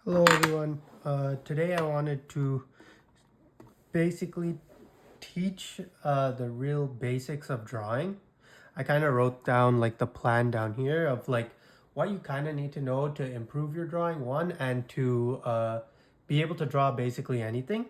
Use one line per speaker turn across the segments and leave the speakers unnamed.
Hello everyone. Today I wanted to basically teach the real basics of drawing. I kind of wrote down like the plan down here of like what you kind of need to know to improve your drawing one and to be able to draw basically anything.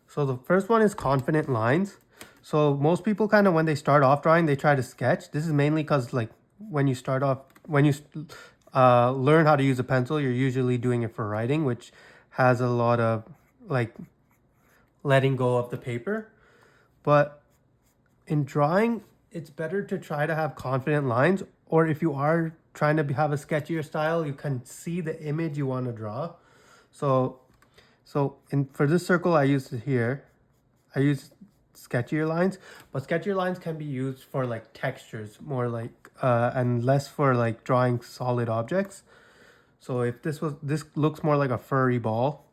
So the first one is confident lines. So most people kind of when they start off drawing, they try to sketch. This is mainly because like when you start off, when you learn how to use a pencil, you're usually doing it for writing, which has a lot of like letting go of the paper. But in drawing, it's better to try to have confident lines, or if you are trying to have a sketchier style, you can see the image you want to draw. So, for this circle, I used it here. I use sketchier lines, but sketchier lines can be used for like textures, more like and less for like drawing solid objects. So if this looks more like a furry ball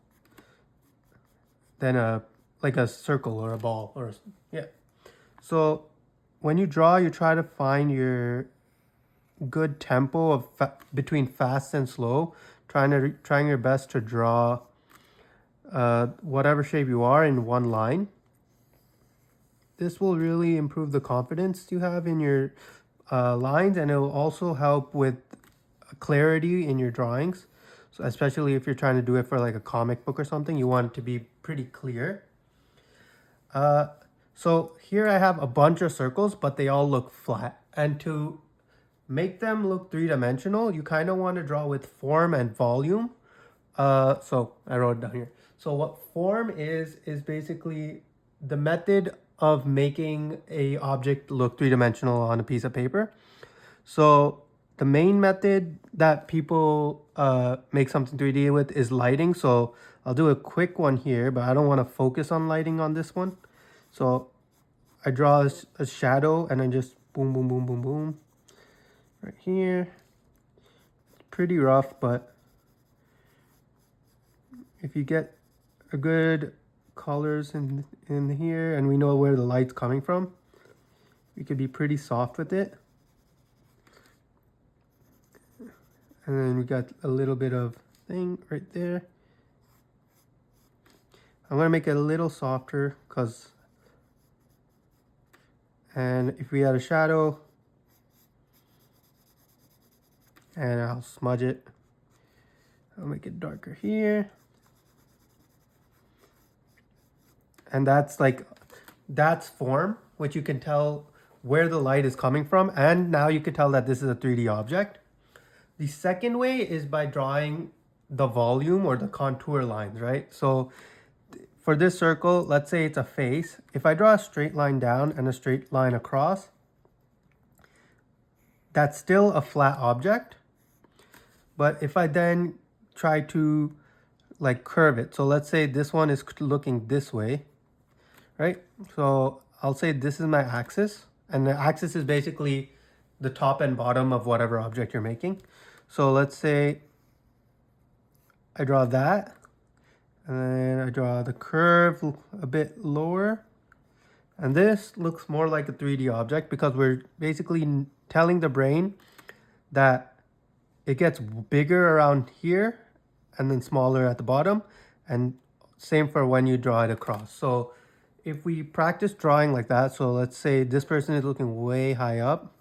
than a like a circle or a ball or yeah. So when you draw, you try to find your good tempo of between fast and slow, trying your best to draw whatever shape you are in one line. This will really improve the confidence you have in your lines, and it will also help with clarity in your drawings. So especially if you're trying to do it for like a comic book or something, you want it to be pretty clear. So here I have a bunch of circles, but they all look flat. And to make them look three-dimensional, you kind of want to draw with form and volume. So I wrote it down here. So what form is basically the method of making a object look three-dimensional on a piece of paper. So the main method that people make something 3D with is lighting. So I'll do a quick one here, but I don't want to focus on lighting on this one. So I draw a shadow and then just boom, boom, boom, boom, boom. Right here. Pretty rough, but if you get a good colors in here and we know where the light's coming from, we could be pretty soft with it. And then we got a little bit of thing right there. I'm gonna make it a little softer and if we add a shadow, and I'll smudge it. I'll make it darker here. And that's form, which you can tell where the light is coming from. And now you can tell that this is a 3D object. The second way is by drawing the volume or the contour lines, right? So for this circle, let's say it's a face. If I draw a straight line down and a straight line across, that's still a flat object. But if I then try to like curve it, so let's say this one is looking this way, right? So I'll say this is my axis, and the axis is basically the top and bottom of whatever object you're making. So let's say I draw that, and then I draw the curve a bit lower. And this looks more like a 3D object because we're basically telling the brain that it gets bigger around here and then smaller at the bottom. And same for when you draw it across. So if we practice drawing like that, so let's say this person is looking way high up.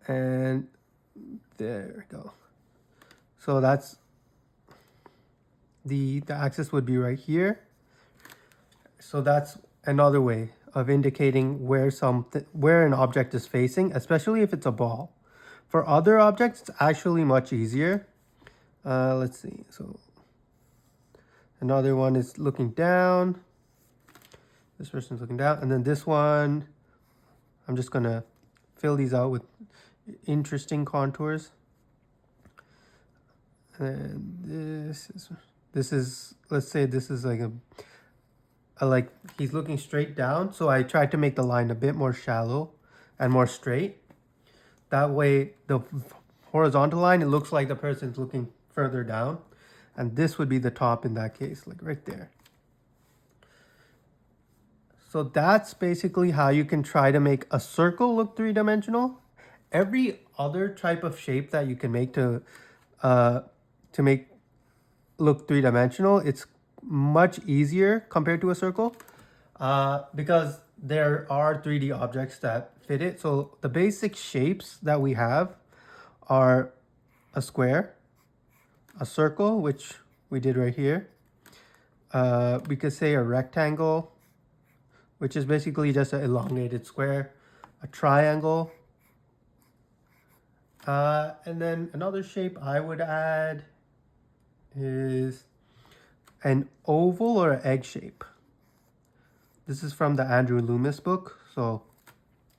And there we go. So that's the axis would be right here. So that's another way of indicating where an object is facing, especially if it's a ball. For other objects, it's actually much easier. Let's see. So another one is looking down. This person's looking down. And then this one, I'm just going to fill these out with interesting contours. And this is let's say this is like like he's looking straight down. So I tried to make the line a bit more shallow and more straight. That way the horizontal line, it looks like the person's looking further down. And this would be the top in that case, like right there. So that's basically how you can try to make a circle look three-dimensional. Every other type of shape that you can make to make look three-dimensional, it's much easier compared to a circle because there are 3D objects that fit it. So the basic shapes that we have are a square, a circle, which we did right here. We could say a rectangle, which is basically just an elongated square, a triangle, and then another shape I would add is an oval or an egg shape. This is from the Andrew Loomis book. So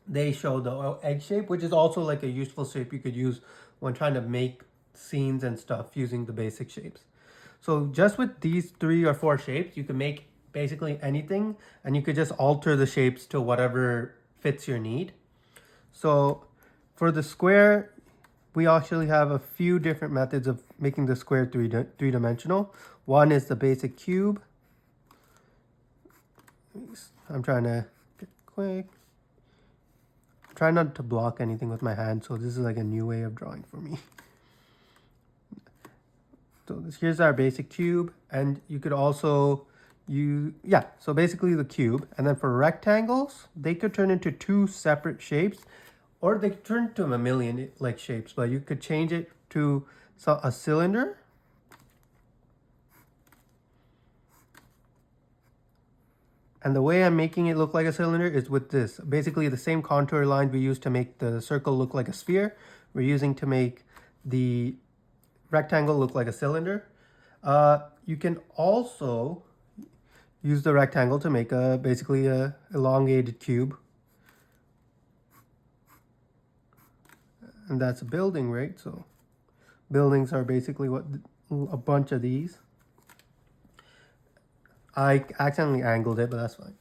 they show the egg shape, which is also like a useful shape you could use when trying to make scenes and stuff using the basic shapes. So just with these 3 or 4 shapes, you can make basically anything, and you could just alter the shapes to whatever fits your need. So for the square, we actually have a few different methods of making the square three-dimensional. One is the basic cube. I'm trying to get quick. Try not to block anything with my hand, so this is like a new way of drawing for me. So here's our basic cube, and you could also so basically the cube. And then for rectangles, they could turn into 2 separate shapes, or they could turn into a million like shapes, but you could change it to a cylinder. And the way I'm making it look like a cylinder is with this. Basically the same contour lines we used to make the circle look like a sphere, we're using to make the rectangle look like a cylinder. You can also use the rectangle to make basically a elongated cube. And that's a building, right? So buildings are basically what a bunch of these. I accidentally angled it, but that's fine.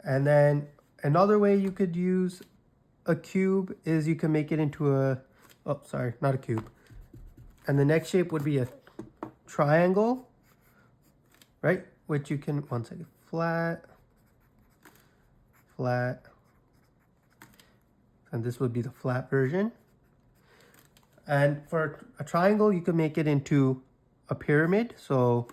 And then another way you could use a cube is you can make it into not a cube. And the next shape would be a triangle, right? Which you can, one second, flat, flat. And this would be the flat version. And for a triangle, you can make it into a pyramid. So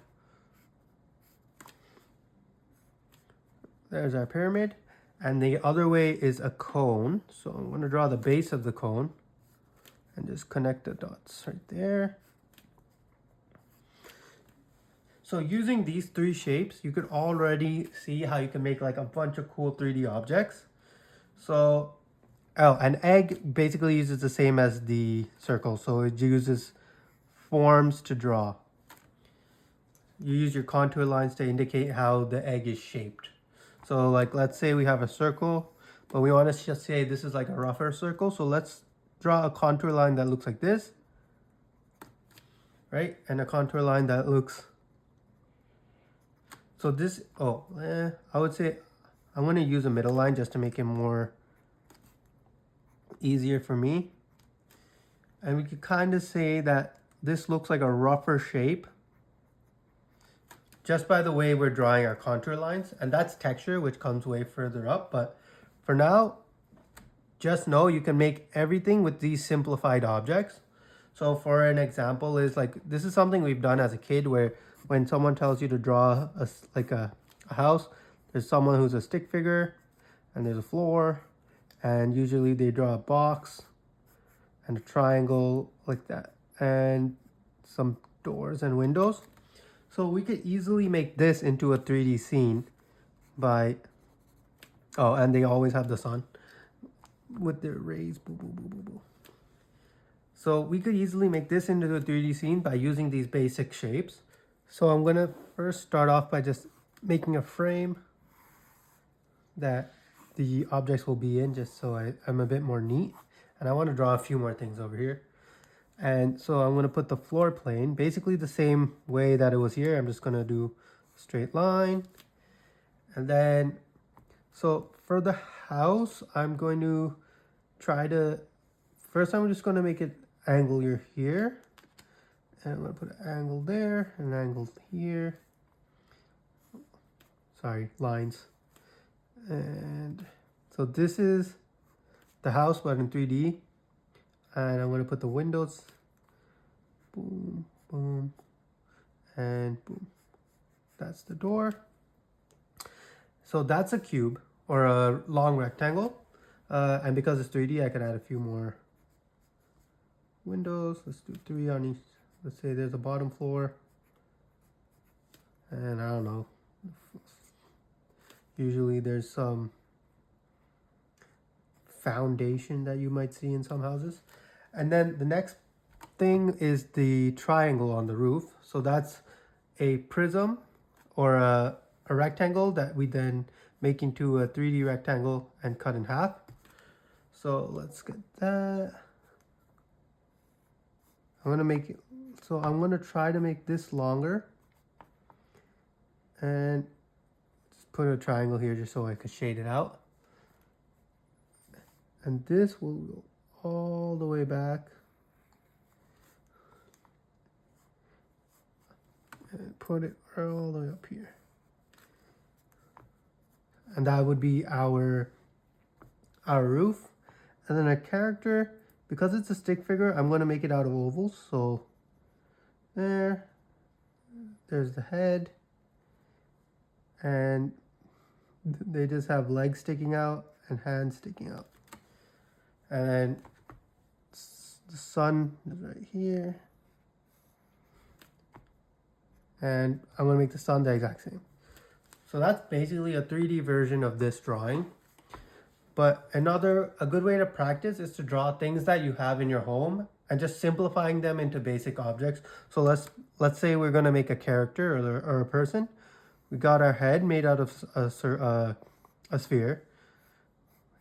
there's our pyramid. And the other way is a cone. So I'm going to draw the base of the cone and just connect the dots right there. So using these 3 shapes, you could already see how you can make like a bunch of cool 3D objects. So, an egg basically uses the same as the circle. So it uses forms to draw. You use your contour lines to indicate how the egg is shaped. So like, let's say we have a circle, but we want to just say this is like a rougher circle. So let's draw a contour line that looks like this, right? And a contour line that looks, so this, I would say I'm going to use a middle line just to make it more easier for me. And we could kind of say that this looks like a rougher shape just by the way we're drawing our contour lines, and that's texture, which comes way further up. But for now, just know you can make everything with these simplified objects. So for an example is like, this is something we've done as a kid, where when someone tells you to draw a house, there's someone who's a stick figure and there's a floor, and usually they draw a box and a triangle like that, and some doors and windows. So we could easily make this into a 3D scene by, and they always have the sun with their rays. Boo, boo, boo, boo, boo. So we could easily make this into a 3D scene by using these basic shapes. So I'm gonna first start off by just making a frame that the objects will be in, just so I'm a bit more neat. And I want to draw a few more things over here. And so I'm going to put the floor plane basically the same way that it was here. I'm just going to do a straight line. And then, so for the house, I'm going to first I'm just going to make it angular here. And I'm going to put an angle there, an angle here. Sorry, lines. And so this is the house, but in 3D. And I'm going to put the windows, boom, boom, And boom, that's the door. So that's a cube or a long rectangle. And because it's 3D, I could add a few more windows. Let's do 3 on each. Let's say there's a bottom floor. And I don't know. Usually there's some foundation that you might see in some houses. And then the next thing is the triangle on the roof. So that's a prism or a rectangle that we then make into a 3D rectangle and cut in half. So let's get that. I'm gonna make it, so I'm gonna try to make this longer and just put a triangle here just so I can shade it out. And this will go all the way back and put it all the way up here. And that would be our roof. And then a character, because it's a stick figure, I'm going to make it out of ovals. So there's the head. And they just have legs sticking out and hands sticking out. And then the sun is right here. And I'm going to make the sun the exact same. So that's basically a 3D version of this drawing. But a good way to practice is to draw things that you have in your home and just simplifying them into basic objects. So let's say we're going to make a character or a person. We got our head made out of a sphere.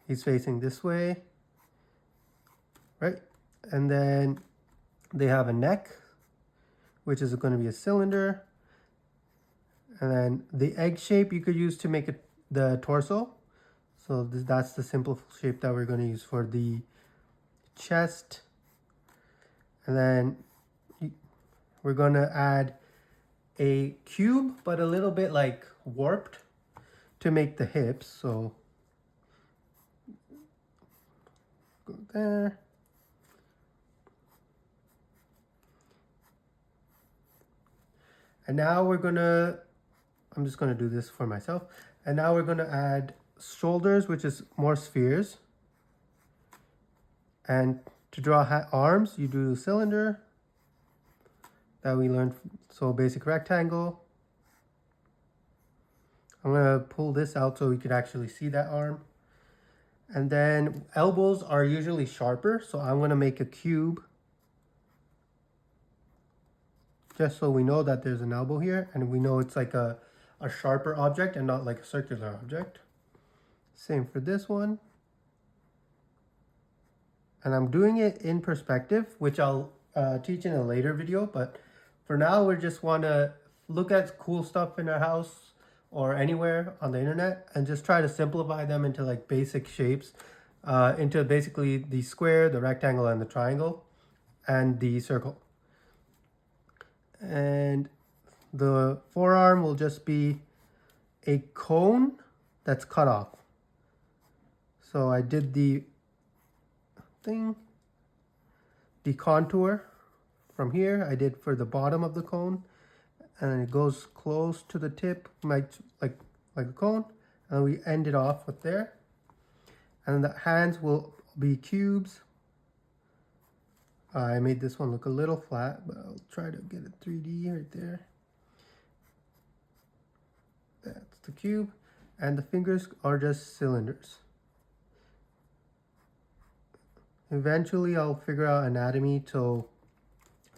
He's facing this way, right? And then they have a neck, which is going to be a cylinder. And then the egg shape you could use to make it the torso. So that's the simple shape that we're going to use for the chest. And then we're going to add a cube, but a little bit like warped to make the hips. So go there. And now I'm just going to do this for myself. And now we're going to add shoulders, which is more spheres. And to draw arms, you do cylinder that we learned. So basic rectangle. I'm going to pull this out so we could actually see that arm. And then elbows are usually sharper. So I'm going to make a cube, just so we know that there's an elbow here. And we know it's like a sharper object and not like a circular object. Same for this one. And I'm doing it in perspective, which I'll teach in a later video. But for now, we just want to look at cool stuff in our house or anywhere on the internet and just try to simplify them into like basic shapes, into basically the square, the rectangle, and the triangle, and the circle. And the forearm will just be a cone that's cut off. So I did the contour from here. I did for the bottom of the cone, and it goes close to the tip, like a cone, and we end it off with there. And the hands will be cubes. I made this one look a little flat, but I'll try to get it 3D right there. That's the cube, and the fingers are just cylinders. Eventually, I'll figure out anatomy so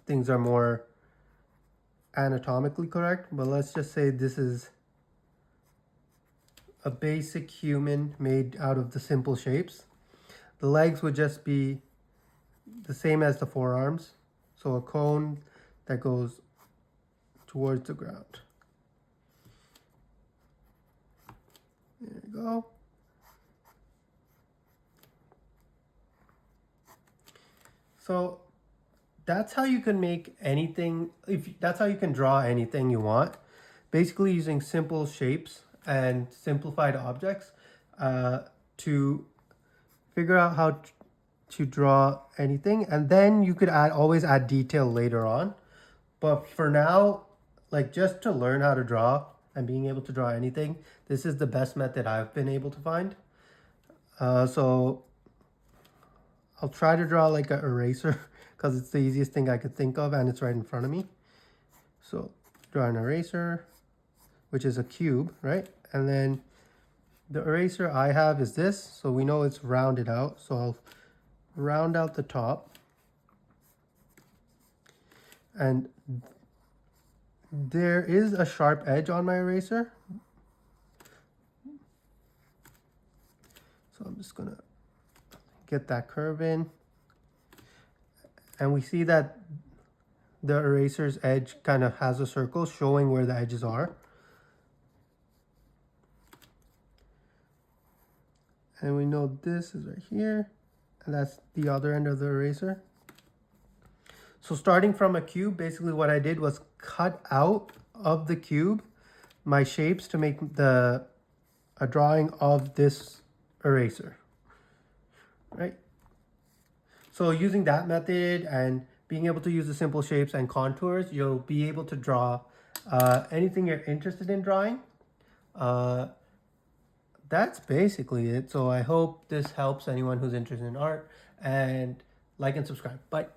things are more anatomically correct, but let's just say this is a basic human made out of the simple shapes. The legs would just be the same as the forearms, so a cone that goes towards the ground. There you go. So that's how you can make anything, that's how you can draw anything you want, basically using simple shapes and simplified objects to figure out how to draw anything. And then you could always add detail later on. But for now, like just to learn how to draw and being able to draw anything, this is the best method I've been able to find. So I'll try to draw like an eraser because it's the easiest thing I could think of and it's right in front of me. So draw an eraser, which is a cube, right? And then the eraser I have is this, so we know it's rounded out. So I'll round out the top. And there is a sharp edge on my eraser. So I'm just gonna get that curve in. And we see that the eraser's edge kind of has a circle showing where the edges are. And we know this is right here, and that's the other end of the eraser. So starting from a cube, basically what I did was cut out of the cube my shapes to make a drawing of this eraser, right? So using that method and being able to use the simple shapes and contours, you'll be able to draw anything you're interested in drawing. That's basically it. So I hope this helps anyone who's interested in art, and like and subscribe. Bye.